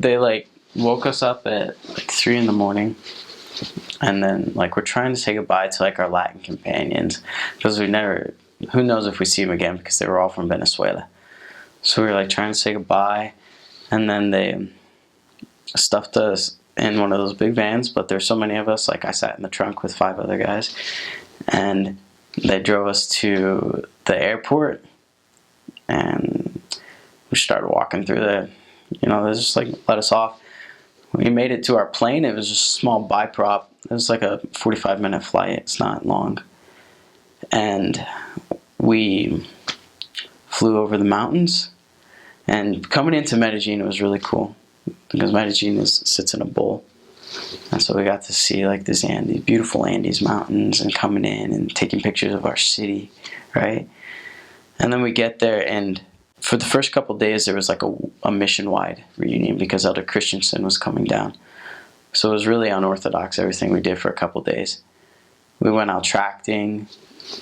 They like woke us up at like 3 in the morning, and then like we're trying to say goodbye to like our Latin companions because we never. Who knows if we see them again because they were all from Venezuela. So we were like trying to say goodbye, and then they stuffed us in one of those big vans. But there's so many of us. Like I sat in the trunk with 5 other guys, and they drove us to the airport, and we started walking through the. They just like let us off. We made it to our plane. It was just a small biprop. It was like a 45-minute flight. It's not long. And we flew over the mountains. And coming into Medellin, it was really cool because Medellin sits in a bowl. And so we got to see like this beautiful Andes mountains, and coming in and taking pictures of our city, right? And then we get there, and for the first couple of days, there was like a mission-wide reunion because Elder Christensen was coming down. So it was really unorthodox, everything we did for a couple of days. We went out tracting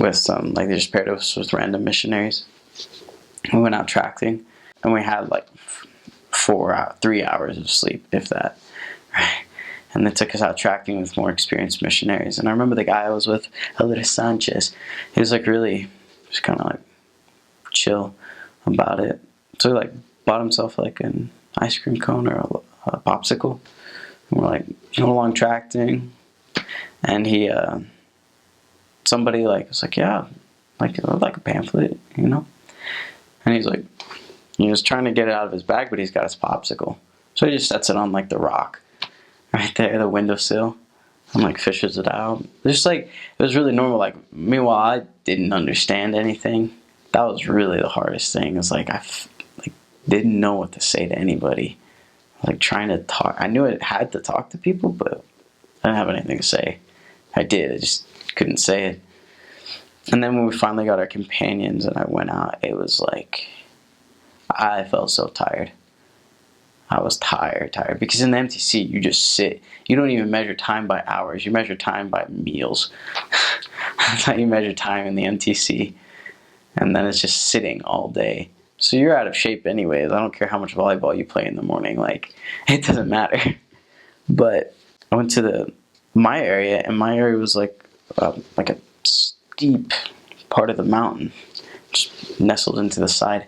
with some, like they just paired us with random missionaries. We went out tracting, and we had like 3 hours of sleep, if that. Right? And they took us out tracting with more experienced missionaries. And I remember the guy I was with, Elder Sanchez, he was like really just kind of like chill about it. So he like bought himself like an ice cream cone or a popsicle, and we're like going along tracting, and he somebody like was like, yeah, like a pamphlet, and he's like, he was trying to get it out of his bag, but he's got his popsicle, so he just sets it on like the rock right there, the windowsill, and like fishes it out. Just like it was really normal. Like meanwhile, I didn't understand anything. That was really the hardest thing. It's like I didn't know what to say to anybody. Like trying to talk. I knew I had to talk to people, but I didn't have anything to say. I did. I just couldn't say it. And then when we finally got our companions and I went out, it was like I felt so tired. I was tired. Because in the MTC, you just sit. You don't even measure time by hours. You measure time by meals. That's how you measure time in the MTC. And then it's just sitting all day. So you're out of shape anyways. I don't care how much volleyball you play in the morning. Like, it doesn't matter. But I went to my area, and my area was like a steep part of the mountain, just nestled into the side.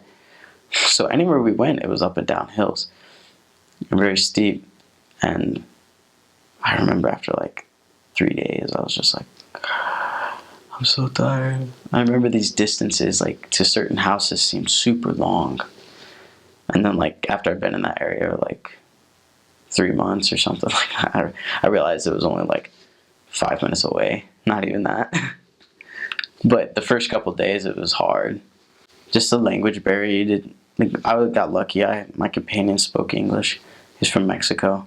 So anywhere we went, it was up and down hills, very steep. And I remember after like 3 days, I was just like, I'm so tired. I remember these distances, like to certain houses, seemed super long. And then like after I've been in that area like 3 months or something like that, I realized it was only like 5 minutes away. Not even that. But the first couple of days it was hard. Just the language barrier. I got lucky. My companion spoke English. He's from Mexico,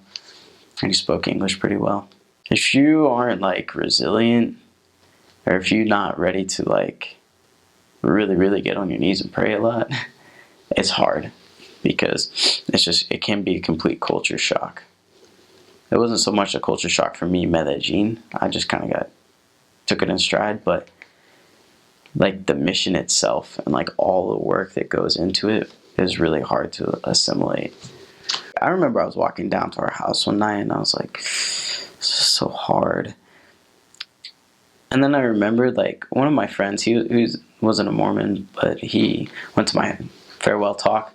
and he spoke English pretty well. If you aren't like resilient, or if you're not ready to like really, really get on your knees and pray a lot, it's hard because it can be a complete culture shock. It wasn't so much a culture shock for me, Medellin. I just kind of took it in stride, but like the mission itself and like all the work that goes into it is really hard to assimilate. I remember I was walking down to our house one night and I was like, this is so hard. And then I remembered like one of my friends, he wasn't a Mormon, but he went to my farewell talk.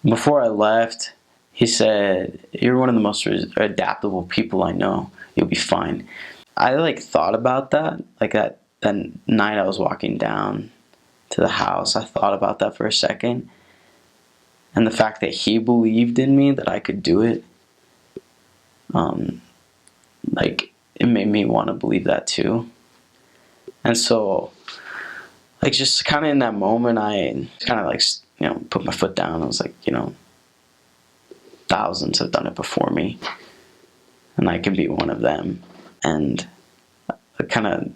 Before I left, he said, you're one of the most adaptable people I know. You'll be fine. I like thought about that. Like that night I was walking down to the house, I thought about that for a second. And the fact that he believed in me, that I could do it, like it made me want to believe that too. And so, like just kind of in that moment, I kind of like, put my foot down. I was like, thousands have done it before me, and I can be one of them. And I kind of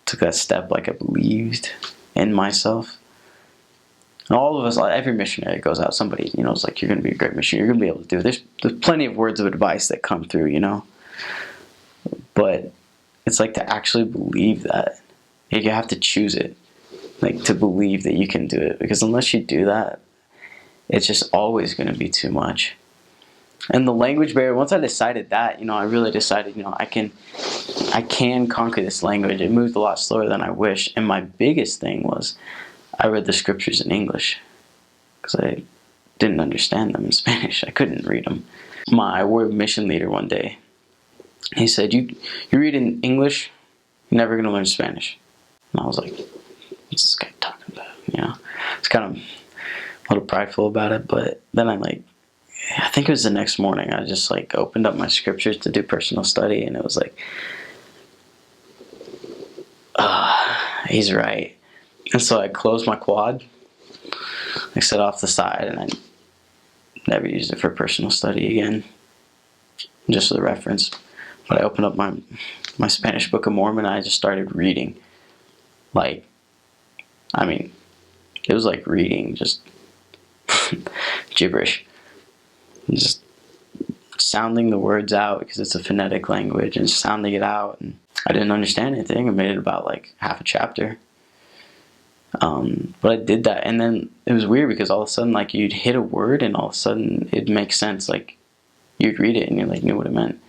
took that step, like I believed in myself. And all of us, every missionary that goes out, somebody, is like, you're going to be a great missionary. You're going to be able to do it. There's plenty of words of advice that come through, But it's like to actually believe that. You have to choose it, like to believe that you can do it. Because unless you do that, it's just always going to be too much. And the language barrier, once I decided that, I really decided, I can conquer this language. It moved a lot slower than I wish. And my biggest thing was I read the scriptures in English because I didn't understand them in Spanish. I couldn't read them. My word mission leader one day, he said, you read in English, you're never going to learn Spanish. And I was like, what's this guy talking about? It's kind of a little prideful about it. But then I think it was the next morning, I just opened up my scriptures to do personal study, and it was like, he's right. And so I closed my quad, I set off the side, and I never used it for personal study again, just for the reference. But I opened up my Spanish Book of Mormon, and I just started reading. It was like reading just gibberish. Just sounding the words out, because it's a phonetic language, and sounding it out. And I didn't understand anything. I made it about half a chapter. But I did that, and then it was weird because all of a sudden you'd hit a word, and all of a sudden it'd make sense. You'd read it and you knew what it meant.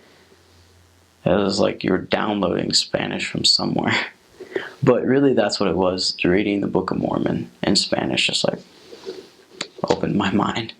It was like you were downloading Spanish from somewhere. But really that's what it was. Reading the Book of Mormon in Spanish just opened my mind.